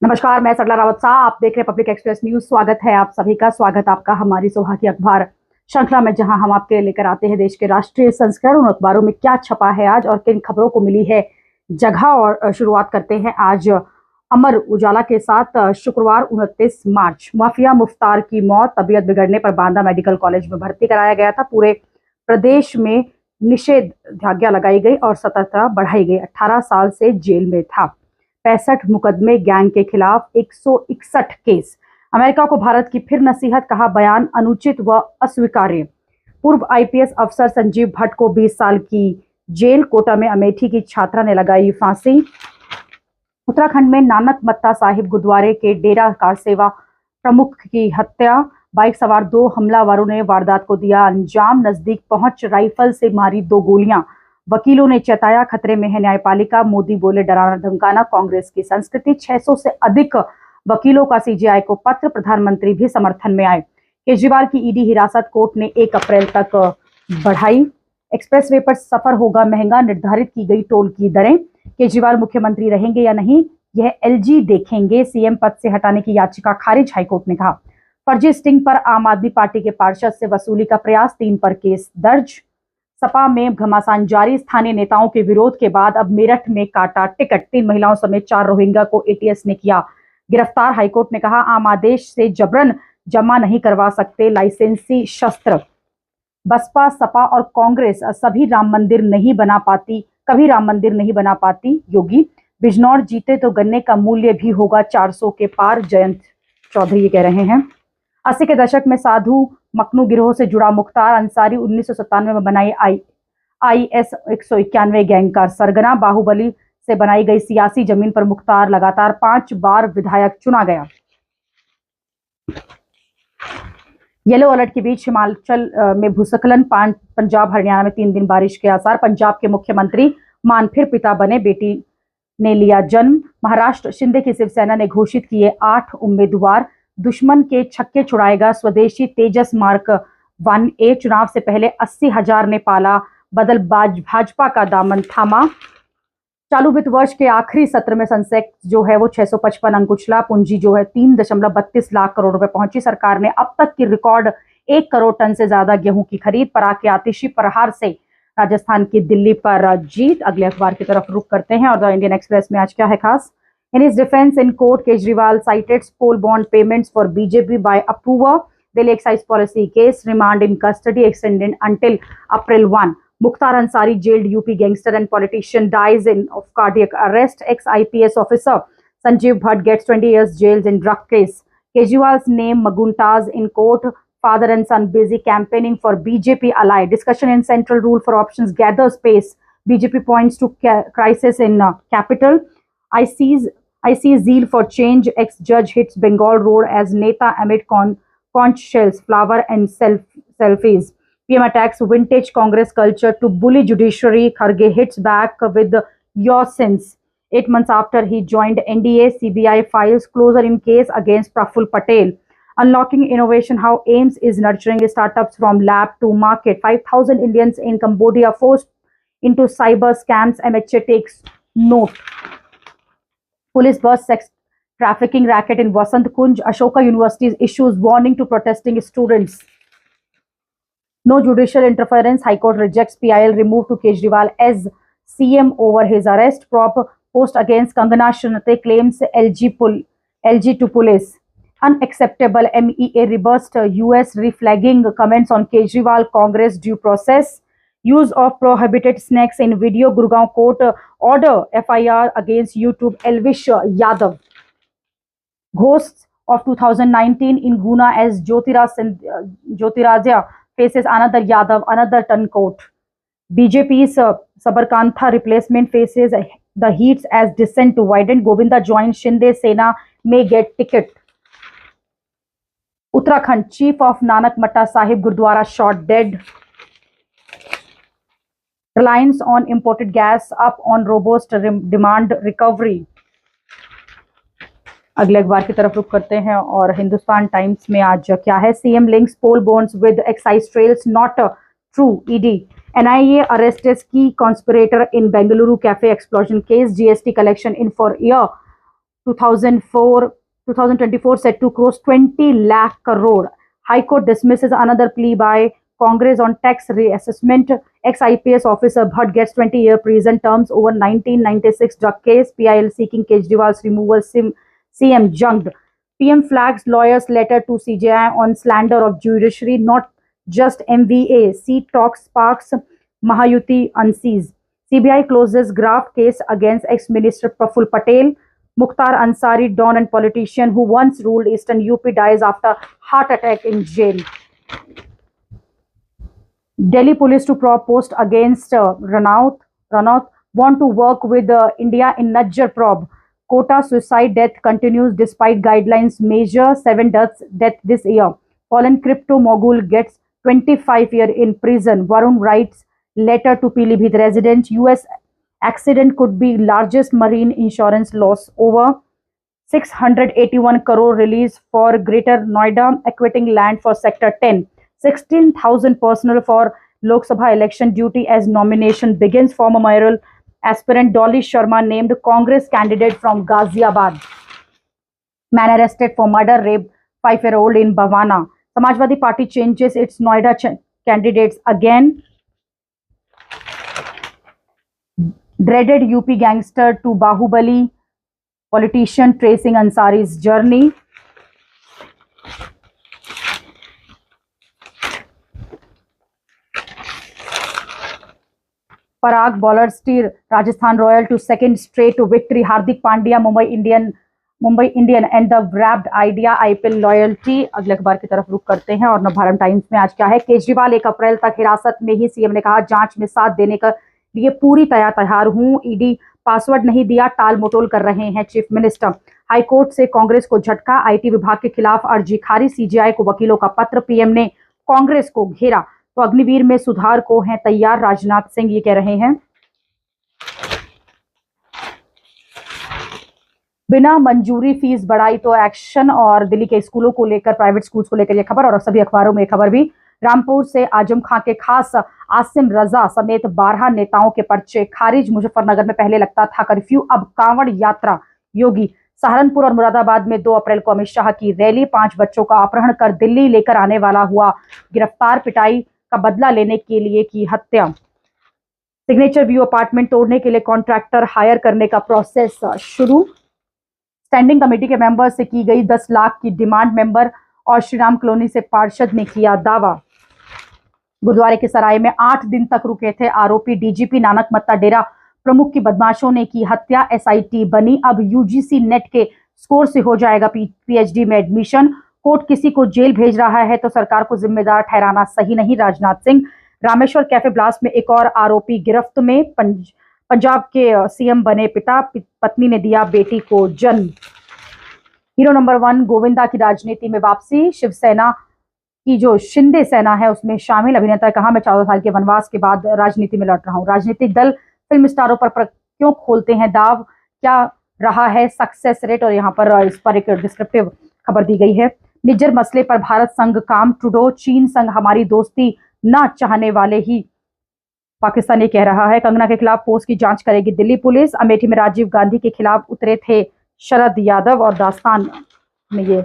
नमस्कार, मैं सरला रावत शाह। आप देख रहे हैं पब्लिक एक्सप्रेस न्यूज। स्वागत है आप सभी का। स्वागत आपका हमारी सुबह की अखबार श्रृंखला में, जहां हम आपके लेकर आते हैं देश के राष्ट्रीय संस्करण। उन अखबारों में क्या छपा है आज और किन खबरों को मिली है जगह। और शुरुआत करते हैं आज अमर उजाला के साथ। शुक्रवार 29 मार्च माफिया मुफ्तार की मौत, तबीयत बिगड़ने पर बांदा मेडिकल कॉलेज में भर्ती कराया गया था। पूरे प्रदेश में निषेधाज्ञा लगाई गई और सतर्कता बढ़ाई गई। 18 साल से जेल में था। 65 मुकदमे, गैंग के खिलाफ 161 केस। अमेरिका को भारत की फिर नसीहत, कहा बयान अनुचित व अस्वीकार्य। पूर्व आईपीएस अफसर संजीव भट्ट को 20 साल की जेल। कोटा में अमेठी की छात्रा ने लगाई फांसी। उत्तराखंड में नानक मत्ता साहिब गुरुद्वारे के डेरा कार सेवा प्रमुख की हत्या। बाइक सवार 2 हमलावरों ने वारदात को दिया अंजाम। नजदीक पहुंच राइफल से मारी 2 गोलियां। वकीलों ने चेताया खतरे में है न्यायपालिका। मोदी बोले डराना धमकाना कांग्रेस की संस्कृति। 600 से अधिक वकीलों का सीजेआई को पत्र। प्रधानमंत्री भी समर्थन में आए। केजरीवाल की ईडी हिरासत कोर्ट ने 1 अप्रैल तक बढ़ाई। एक्सप्रेसवे पर सफर होगा महंगा, निर्धारित की गई टोल की दरें। केजरीवाल मुख्यमंत्री रहेंगे या नहीं, यह एलजी देखेंगे। सीएम पद से हटाने की याचिका खारिज, हाईकोर्ट ने कहा। फर्जी स्टिंग पर आम आदमी पार्टी के पार्षद से वसूली का प्रयास, 3 पर केस दर्ज। सपा में घमासान जारी। स्थानीय नेताओं के विरोध के बाद अब मेरठ में काटा टिकट। 3 महिलाओं समेत 4 रोहिंग्या को एटीएस ने किया गिरफ्तार। हाईकोर्ट ने कहा आम आदेश से जबरन जमा नहीं करवा सकते लाइसेंसी शस्त्र। बसपा, सपा और कांग्रेस सभी राम मंदिर नहीं बना पाती, कभी राम मंदिर नहीं बना पाती। योगी बिजनौर जीते तो गन्ने का मूल्य भी होगा 400 के पार, जयंत चौधरी ये कह रहे हैं। 80 के दशक में साधु मखनू गिरोह से जुड़ा मुख्तार अंसारी 1997 में बनाई आईएस 191 गैंग का सरगना। बाहुबली से बनाई गई सियासी जमीन पर मुख्तार लगातार 5 बार विधायक चुना गया। येलो अलर्ट के बीच हिमाचल में भूस्खलन, पंजाब हरियाणा में 3 दिन बारिश के आसार। पंजाब के मुख्यमंत्री मान फिर पिता बने, बेटी ने लिया जन्म। महाराष्ट्र, शिंदे की शिवसेना ने घोषित किए 8 उम्मीदवार। दुश्मन के छक्के छुड़ाएगा स्वदेशी तेजस मार्क 1A। चुनाव से पहले 80,000 ने पाला बदल, भाजपा का दामन थामा। चालू वित्त वर्ष के आखिरी सत्र में सेंसेक्स जो है वो 655 अंक उछला। पूंजी जो है 3.32 लाख करोड़ रुपए पहुंची। सरकार ने अब तक की रिकॉर्ड 1 करोड़ टन से ज्यादा गेहूं की खरीद। पराग के आतिशी प्रहार से राजस्थान की दिल्ली पर जीत। अगले अखबार की तरफ रुख करते हैं और द इंडियन एक्सप्रेस में आज क्या है खास। In his defense in court, Kejriwal cited poll bond payments for BJP by approver. Delhi excise policy case, remand in custody extended until April 1. Mukhtar Ansari, jailed UP gangster and politician, dies of cardiac arrest. Ex-IPS officer Sanjeev Bhatt gets 20 years jail in drug case. Kejriwal's name Maguntas in court. Father and son busy campaigning for BJP ally. Discussion in central rule for options gathers pace. BJP points to crisis in capital. I see zeal for change. Ex-judge hits Bengal road as Neta amid conch shells, flower and selfies. PM attacks vintage Congress culture to bully judiciary. Kharge hits back with your sins. 8 months after he joined NDA, CBI files closer in case against Praful Patel. Unlocking innovation, how AIMS is nurturing startups from lab to market. 5,000 Indians in Cambodia forced into cyber scams. MHA takes note. Police burst sex trafficking racket in Vasant Kunj. Ashoka University issues warning to protesting students. No judicial interference. High Court rejects PIL remove to Kejriwal as CM over his arrest. Prop post against Kangana Shanate claims LG to police. Unacceptable. MEA reversed US reflagging comments on Kejriwal Congress due process. Use of prohibited snacks in video. Gurgaon court order FIR against YouTube Elvish Yadav. Ghosts of 2019 in Guna as Jyotirajya faces another Yadav, another turncoat. BJP's Sabarkantha replacement faces the heats as dissent to widen. Govinda joins Shinde Sena, may get ticket. Uttarakhand, chief of Nanak Matta Sahib Gurdwara shot dead. Reliance on imported gas up on robust demand recovery. अगले अखबार की तरफ रुख करते हैं और Hindustan times में आज क्या है। CM links poll bonds with excise trails not true. ED NIA arrests key conspirator in Bengaluru cafe explosion case. GST collection in for year 2024 set to cross 20 lakh crore. High Court dismisses another plea by Congress on tax reassessment. Ex-IPS officer Bhatt gets 20-year prison terms over 1996 drug case. PIL seeking Kejriwal's removal. CM junked. PM flags lawyers' letter to CJI on slander of judiciary, not just MVA. Seat talks sparks Mahayuti unsees. CBI closes graft case against ex-minister Praful Patel. Mukhtar Ansari, don and politician who once ruled Eastern UP, dies after heart attack in jail. Delhi police to probe post against Ranaut want to work with India in Najjar probe. Kota suicide death continues despite guidelines measure 7 deaths this year. Fallen crypto mogul gets 25 years in prison. Varun writes letter to Pilibhit resident. US accident could be largest marine insurance loss. Over 681 crore release for Greater Noida, acquiting land for Sector 10. 16,000 personnel for Lok Sabha election duty as nomination begins. Former mayoral aspirant Dolly Sharma named Congress candidate from Ghaziabad. Man arrested for murder, rape 5-year-old in Bhavana. Samajwadi Party changes its Noida candidates again. Dreaded UP gangster to Bahubali politician tracing Ansari's journey. Parag bowler steer Rajasthan Royal to second straight to victory. Hardik Pandya Mumbai Indian and the wrapped idea IPL loyalty. अगले अखबार की तरफ रुख करते हैं और Navbharat times में आज क्या है। केजरीवाल 1 अप्रैल तक हिरासत में ही। सीएम ने कहा जांच में साथ देने के लिए पूरी तैयार हूं। ईडी पासवर्ड नहीं दिया, टाल मटोल कर रहे हैं चीफ मिनिस्टर। हाईकोर्ट से कांग्रेस को झटका, आईटी विभाग के खिलाफ अर्जी खारिज। सीजीआई को वकीलों का पत्र, पीएम ने कांग्रेस को घेरा तो अग्निवीर में सुधार को हैं तैयार। राजनाथ सिंह ये कह रहे हैं। बिना मंजूरी फीस बढ़ाई तो एक्शन, और दिल्ली के स्कूलों को लेकर, प्राइवेट स्कूल्स को लेकर यह खबर, और सभी अखबारों में खबर भी। रामपुर से आजम खां के खास आसिम रजा समेत 12 नेताओं के पर्चे खारिज। मुजफ्फरनगर में पहले लगता था कर्फ्यू, अब कांवड़ यात्रा। योगी सहारनपुर और मुरादाबाद में 2 अप्रैल को अमित शाह की रैली। 5 बच्चों का अपहरण कर दिल्ली लेकर आने वाला हुआ गिरफ्तार, पिटाई का बदला लेने के लिए की हत्या। सिग्नेचर व्यू अपार्टमेंट तोड़ने के लिए कॉन्ट्रैक्टर हायर करने का प्रोसेस शुरू। स्टैंडिंग कमेटी के मेंबर से की गई 10 लाख की डिमांड। मेंबर और श्रीराम कॉलोनी से पार्षद ने किया दावा। गुरुद्वारे के सराय में 8 दिन तक रुके थे आरोपी। डीजीपी नानक मत्ता डेरा प्रमुख की बदमाशों ने की हत्या। एसआईटी बनी, अब यूजीसी नेट के स्कोर से हो जाएगा पीएचडी में एडमिशन। कोर्ट किसी को जेल भेज रहा है तो सरकार को जिम्मेदार ठहराना सही नहीं। राजनाथ सिंह। रामेश्वर कैफे ब्लास्ट में एक और आरोपी गिरफ्त में। पंजाब के सीएम बने पिता, पत्नी ने दिया बेटी को जन्म। हीरो नंबर 1 गोविंदा की राजनीति में वापसी। शिवसेना की जो शिंदे सेना है उसमें शामिल। अभिनेता ने कहा, मैं 14 साल के वनवास के बाद राजनीति में लौट रहा हूं। राजनीतिक दल फिल्म स्टारों पर क्यों खोलते हैं दाव, क्या रहा है सक्सेस रेट, और यहाँ पर इस पर एक डिस्क्रिप्टिव खबर दी गई है। निज्जर मसले पर भारत संग काम। ट्रूडो चीन संग हमारी दोस्ती ना चाहने वाले ही पाकिस्तान ये कह रहा है। कंगना के खिलाफ पोस्ट की जांच करेगी दिल्ली पुलिस। अमेठी में राजीव गांधी के खिलाफ उतरे थे शरद यादव, और दास्तान में ये।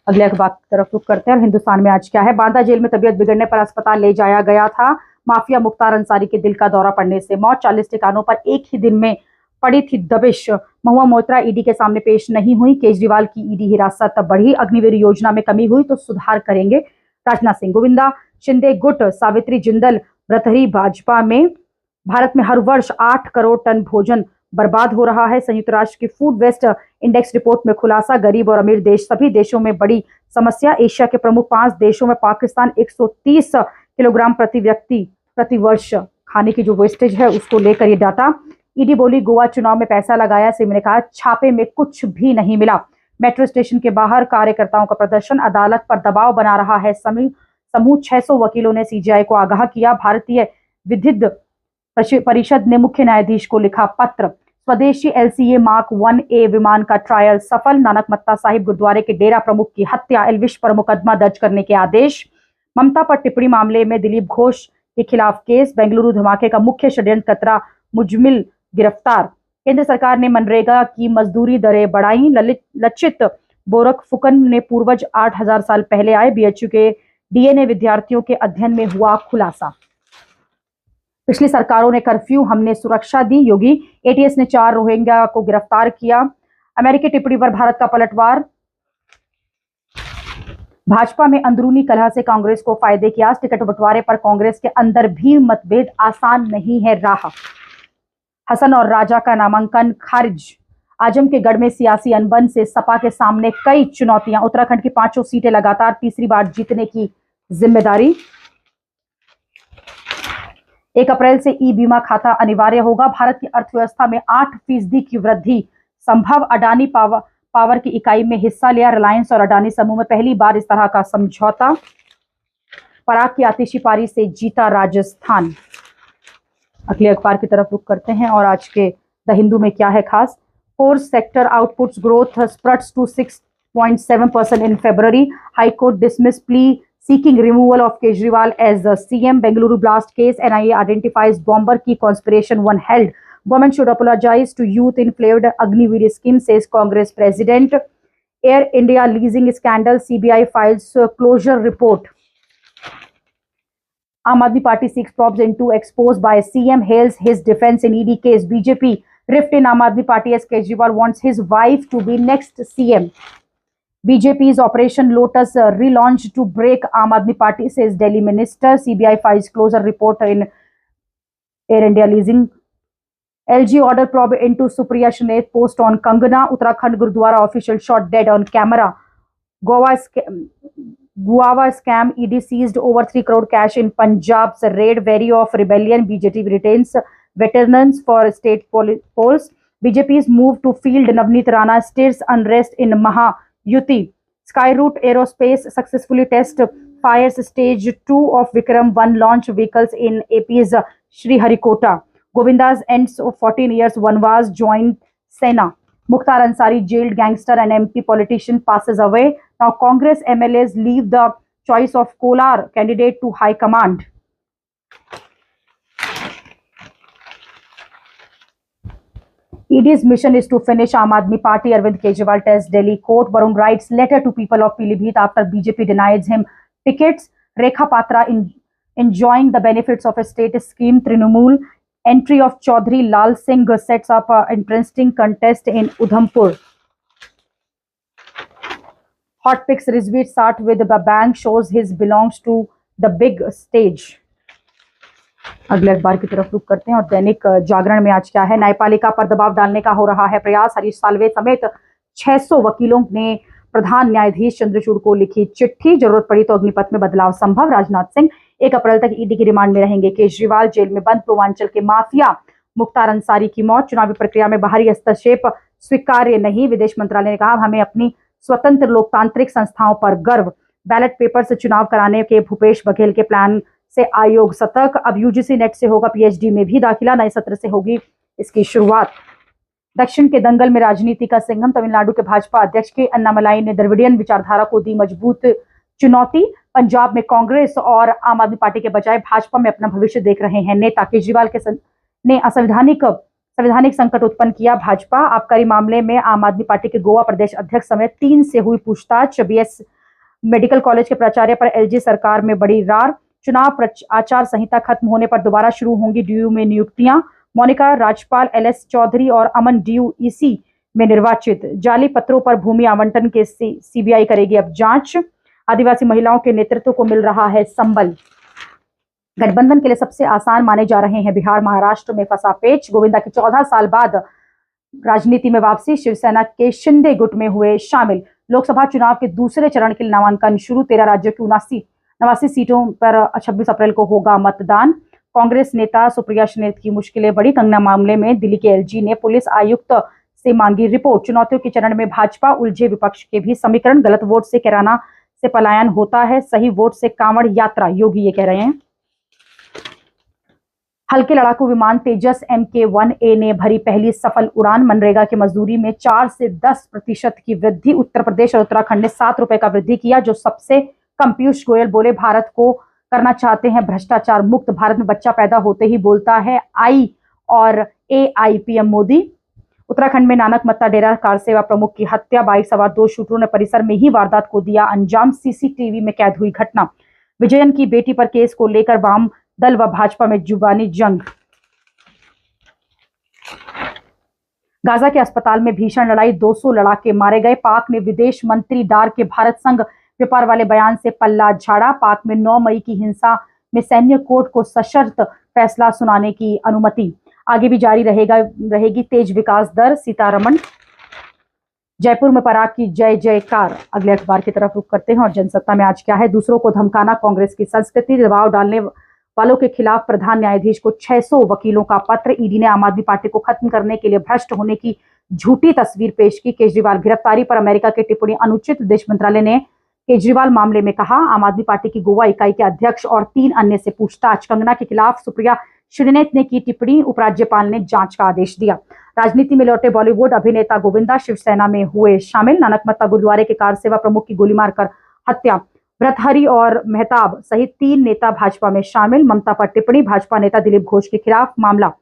अगले अखबार की तरफ रुख करते हैं और हिंदुस्तान में आज क्या है। बांदा जेल में तबीयत बिगड़ने पर अस्पताल ले जाया गया था। माफिया मुख्तार अंसारी के दिल का दौरा पड़ने से मौत। 40 ठिकानों पर एक ही दिन में पड़ी थी दबिश। महुआ मोइत्रा ईडी के सामने पेश नहीं हुई। केजरीवाल की ईडी हिरासत बढ़ी। अग्निवीर योजना में कमी हुई तो सुधार करेंगे। राजनाथ सिंह। गोविंदा शिंदे गुट। सावित्री जिंदल ब्रतहरी भाजपा में। भारत में हर वर्ष 8 करोड़ टन भोजन बर्बाद हो रहा है। संयुक्त राष्ट्र की फूड वेस्ट इंडेक्स रिपोर्ट में खुलासा। गरीब और अमीर देश सभी देशों में बड़ी समस्या। एशिया के प्रमुख 5 देशों में पाकिस्तान 130 किलोग्राम प्रति व्यक्ति प्रति वर्ष खाने की जो वेस्टेज है उसको लेकर ये डाटा। ईडी बोली गोवा चुनाव में पैसा लगाया। सिंह ने कहा छापे में कुछ भी नहीं मिला। मेट्रो स्टेशन के बाहर कार्यकर्ताओं का प्रदर्शन। अदालत पर दबाव बना रहा है समूह। 600 वकीलों ने सीजीआई को आगाह किया। भारतीय विधिक परिषद ने मुख्य न्यायाधीश को लिखा पत्र। स्वदेशी एलसीए मार्क 1A विमान का ट्रायल सफल। नानक मत्ता साहिब गुरुद्वारे के डेरा प्रमुख की हत्या। एलविश पर मुकदमा दर्ज करने के आदेश। ममता पर टिप्पणी मामले में दिलीप घोष के खिलाफ केस। बेंगलुरु धमाके का मुख्य षड्यंत्रकर्ता मुजमिल गिरफ्तार। केंद्र सरकार ने मनरेगा की मजदूरी दरें बढ़ाई। लचित बोरकफुकन ने पूर्वज 8000 साल पहले आए। बीएचयू के डीएनए विद्यार्थियों के अध्ययन में हुआ खुलासा। पिछली सरकारों ने कर्फ्यू, हमने सुरक्षा दी, योगी। एटीएस ने 4 रोहिंग्या को गिरफ्तार किया। अमेरिकी टिप्पणी पर भारत का पलटवार। भाजपा में अंदरूनी कलह से कांग्रेस को फायदे की आस। टिकट बंटवारे पर कांग्रेस के अंदर भी मतभेद, आसान नहीं है राह। हसन और राजा का नामांकन खारिज। आजमगढ़ में सियासी अनबन से सपा के सामने कई चुनौतियां। उत्तराखंड की 5 सीटें लगातार तीसरी बार जीतने की जिम्मेदारी। 1 अप्रैल से ई बीमा खाता अनिवार्य होगा। भारत की अर्थव्यवस्था में 8% की वृद्धि संभव। अडानी पावर की इकाई में हिस्सा लिया। रिलायंस और अडानी समूह में पहली बार इस तरह का समझौता। पराग की आतिशी पारी से जीता राजस्थान। अगले अखबार की तरफ रुख करते हैं और आज के द हिंदू में क्या है खास। Force sector outputs growth spurts to 6.7% in February. High Court dismissed plea seeking removal of Kejriwal as the CM. Bengaluru blast case. NIA identifies bomber key conspiration one held. Government should apologize to youth in flavored Agniveer scheme, says Congress President. Air India leasing scandal. CBI files closure report. Aam Aadmi Party seeks probes into exposed by CM. Hails his defense in ED case. BJP rift in Aam Aadmi Party as Kejriwal wants his wife to be next CM. BJP's Operation Lotus relaunched to break Aam Aadmi Party, says Delhi Minister. CBI files closure report in Air India leasing. LG order probe into Supriya Shanaith post on Kangana. Uttarakhand Gurudwara official shot dead on camera. Guava scam. ED seized over 3 crore cash in Punjab's raid. Wary of rebellion. BJP retains veterans for state polls. BJP's move to field Navneet Rana stirs unrest in Mahayuti. Skyroot Aerospace successfully test fires stage 2 of Vikram 1 launch vehicles in AP's Sriharikota. Govinda's ends of 14 years Vanvas joined Sena. Mukhtar Ansari, jailed gangster and MP politician, passes away. Now Congress MLAs leave the choice of Kolar candidate to High Command. ED's mission is to finish Aam Aadmi Party. Arvind Kejriwal tells Delhi court. Varun writes letter to people of Pilibhit after BJP denies him tickets. Rekha Patra enjoying the benefits of a state scheme. Trinamool entry of Chaudhary Lal Singh sets up an interesting contest in Udhampur. Hot picks Rizvi start with the bang, shows his belongs to the big stage. अगले अखबार की तरफ रुख करते हैं और दैनिक जागरण में आज क्या है। न्यायपालिका पर दबाव डालने का हो रहा है प्रयास। हरीश साल्वे समेत 600 वकीलों ने प्रधान न्यायाधीश चंद्रचूड़ को लिखी चिट्ठी। जरूरत पड़ी तो अग्निपथ में बदलाव संभव। राजनाथ सिंह 1 अप्रैल तक ईडी की रिमांड में रहेंगे। केजरीवाल जेल में बंद। पूर्वांचल के माफिया मुख्तार अंसारी की मौत। चुनावी प्रक्रिया में बाहरी हस्तक्षेप स्वीकार्य नहीं। विदेश मंत्रालय ने कहा हमें अपनी स्वतंत्र लोकतांत्रिक संस्थाओं पर गर्व। बैलेट पेपर से चुनाव कराने के भूपेश बघेल के प्लान से आयोग सतर्क। अब यूजीसी नेट से होगा पीएचडी में भी दाखिला। नए सत्र से होगी इसकी शुरुआत। दक्षिण के दंगल में राजनीति का संगम। तमिलनाडु के भाजपा अध्यक्ष के अन्नामलाई ने द्रविडियन विचारधारा को दी मजबूत चुनौती। पंजाब में कांग्रेस और आम आदमी पार्टी के बजाय भाजपा में अपना भविष्य देख रहे हैं नेता। केजरीवाल ने संवैधानिक संकट उत्पन्न किया। भाजपा आबकारी मामले में आम आदमी पार्टी के गोवा प्रदेश अध्यक्ष समेत 3 से हुई पूछताछ। बीएस मेडिकल कॉलेज के प्राचार्य पर एलजी सरकार में बड़ी रार। चुनाव आचार संहिता खत्म होने पर दोबारा शुरू होंगी डीयू में नियुक्तियां। मोनिका राजपाल एलएस चौधरी और अमन डीयू ईसी में निर्वाचित। जाली पत्रों पर भूमि आवंटन के सीबीआई करेगी अब जांच। आदिवासी महिलाओं के नेतृत्व को मिल रहा है संबल। गठबंधन के लिए सबसे आसान माने जा रहे हैं बिहार। महाराष्ट्र में फंसा पेच। गोविंदा की 14 साल बाद राजनीति में वापसी। शिवसेना के शिंदे गुट में हुए शामिल। लोकसभा चुनाव के दूसरे चरण के लिए नामांकन शुरू। 13 राज्यों की 89 सीटों पर 26 अप्रैल को होगा मतदान। कांग्रेस नेता सुप्रिया शनेत की मुश्किलें बढ़ी। कंगना मामले में दिल्ली के एलजी ने पुलिस आयुक्त से मांगी रिपोर्ट। चुनौतियों के चरण में भाजपा उलझे। विपक्ष के भी समीकरण। गलत वोट से कैराना से पलायन होता है, सही वोट से कांवड़ यात्रा, योगी ये कह रहे हैं। हल्के लड़ाकू विमान तेजस MK-1A ने भरी पहली सफल उड़ान। मनरेगा की मजदूरी में 4 से 10% की वृद्धि। उत्तर प्रदेश और उत्तराखंड ने 7 रुपए का वृद्धि किया, जो सबसे कम। पीयूष गोयल बोले भारत को करना चाहते हैं भ्रष्टाचार मुक्त। भारत में बच्चा पैदा होते ही बोलता है आई और AI। पीएम मोदी उत्तराखंड में नानक मत्ता डेरा कार सेवा प्रमुख की हत्या, बाइक सवार 2 शूटरों ने परिसर में ही वारदात को दिया अंजाम, सीसीटीवी में कैद हुई घटना। विजयन की बेटी पर केस को लेकर वाम दल व भाजपा में जुबानी जंग। गाजा के अस्पताल में भीषण लड़ाई, 200 लड़ाके मारे गए। पाक ने विदेश मंत्री डार के भारत संग व्यापार वाले बयान से पल्ला झाड़ा। पाक में 9 मई की हिंसा में सैन्य कोर्ट को सशर्त फैसला सुनाने की अनुमति। आगे भी जारी रहेगी तेज विकास दर, सीतारमण। जयपुर में पराग की जय जयकार। अगले अखबार की तरफ रुख करते हैं और जनसत्ता में आज क्या है। दूसरों को धमकाना कांग्रेस की संस्कृति, दबाव डालने वालों के खिलाफ प्रधान न्यायाधीश को 600 वकीलों का पत्र। ईडी ने आम आदमी पार्टी को खत्म करने के लिए भ्रष्ट होने की झूठी तस्वीर पेश की। केजरीवाल गिरफ्तारी पर अमेरिका की टिप्पणी अनुचित। विदेश मंत्रालय ने केजरीवाल मामले में कहा, आम आदमी पार्टी की गोवा इकाई के अध्यक्ष और 3 अन्य से पूछताछ। कंगना के खिलाफ सुप्रिया श्रीनेत ने की टिप्पणी, उपराज्यपाल ने जांच का आदेश दिया। राजनीति में लौटे बॉलीवुड अभिनेता गोविंदा शिवसेना में हुए शामिल। नानक मत्ता गुरुद्वारे के कार सेवा प्रमुख की गोली मारकर हत्या। भृतहरि और मेहताब सहित 3 नेता भाजपा में शामिल। ममता पर टिप्पणी, भाजपा नेता दिलीप घोष के खिलाफ मामला।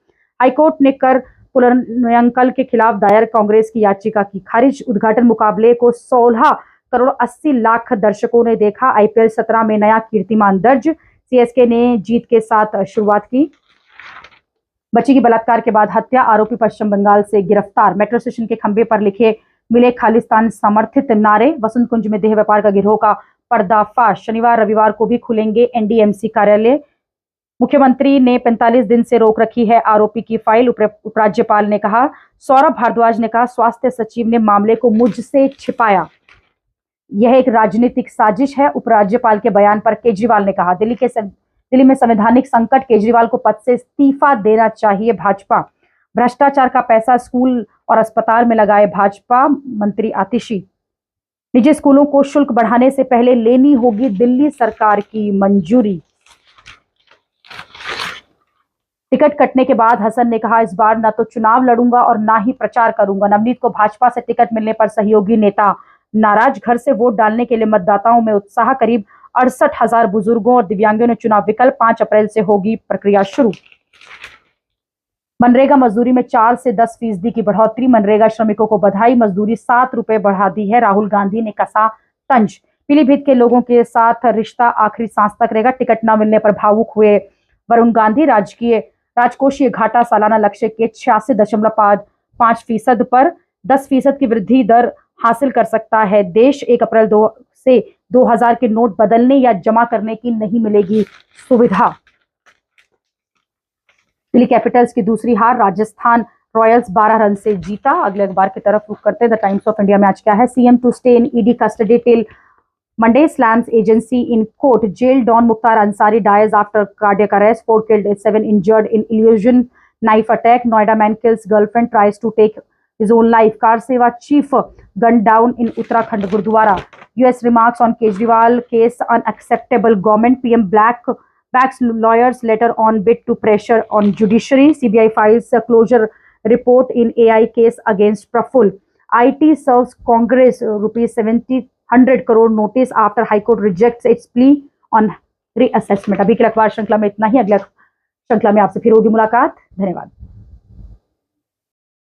हाईकोर्ट ने कर पुनर्मूल्यांकन के खिलाफ दायर कांग्रेस की याचिका की खारिज। उद्घाटन मुकाबले को 16 करोड़ 80 लाख दर्शकों ने देखा। IPL 17 में नया कीर्तिमान दर्ज। CSK ने जीत के साथ शुरुआत की। बच्ची की बलात्कार के बाद हत्या, आरोपी पश्चिम बंगाल से गिरफ्तार। मेट्रो स्टेशन के खंभे पर लिखे मिले खालिस्तान समर्थित नारे। वसंत कुंज में देह व्यापार का गिरोह का पर्दाफाश। शनिवार रविवार को भी खुलेंगे NDMC कार्यालय। मुख्यमंत्री ने 45 दिन से रोक रखी है आरोपी की फाइल। उपराज्यपाल ने कहा। सौरभ भारद्वाज ने कहा, स्वास्थ्य सचिव ने मामले को मुझसे छिपाया, यह एक राजनीतिक साजिश है। उपराज्यपाल के बयान पर केजरीवाल ने कहा, दिल्ली में संवैधानिक संकट, केजरीवाल को पद से इस्तीफा देना चाहिए भाजपा। भ्रष्टाचार का पैसा स्कूल और अस्पताल में लगाए भाजपा। मंत्री आतिशी। निजी स्कूलों को शुल्क बढ़ाने से पहले लेनी होगी दिल्ली सरकार की मंजूरी। टिकट कटने के बाद हसन ने कहा, इस बार न तो चुनाव लड़ूंगा और ना ही प्रचार करूंगा। नवनीत को भाजपा से टिकट मिलने पर सहयोगी नेता नाराज। घर से वोट डालने के लिए मतदाताओं में उत्साह। करीब 68,000 बुजुर्गों और दिव्यांगों ने चुनाव विकल्प। 5 अप्रैल से होगी प्रक्रिया शुरू। मनरेगा मजदूरी में 4 से 10% की बढ़ोतरी। मनरेगा श्रमिकों को बधाई, मजदूरी 7 रुपए बढ़ा दी है। राहुल गांधी ने कसा तंज। पीलीभीत के लोगों के साथ रिश्ता आखिरी सांस तक रहेगा। टिकट न मिलने पर भावुक हुए वरुण गांधी। राजकोषीय घाटा सालाना लक्ष्य के 86.5% पर 10% की वृद्धि दर हासिल कर सकता है देश। 1 अप्रैल से 2000 के नोट बदलने या जमा करने की नहीं मिलेगी सुविधा। दिल्ली कैपिटल्स की दूसरी हार। राजस्थान रॉयल्स 12 रन से जीता। अगले अखबार की तरफ रुख करते हैं। द टाइम्स ऑफ इंडिया में आज क्या है। CM to stay in ED custody till Monday, slams agency in court. Jail Don Mukhtar Ansari dies after cardiac arrest. 4 killed, 7 injured in illusion knife attack. Noida man kills girlfriend, tries to take his own life. Car Seva chief gunned down in Uttarakhand Gurdwara. US remarks on Kejriwal case unacceptable. Government PM backs lawyers letter on bid to pressure on judiciary. CBI files a closure report in AI case against Praful. IT serves Congress rupees 100 crore notice after High Court rejects its plea on reassessment. अभी के अखबार श्रृंखला में इतना ही। अगले श्रृंखला में आपसे फिर होगी मुलाकात। धन्यवाद।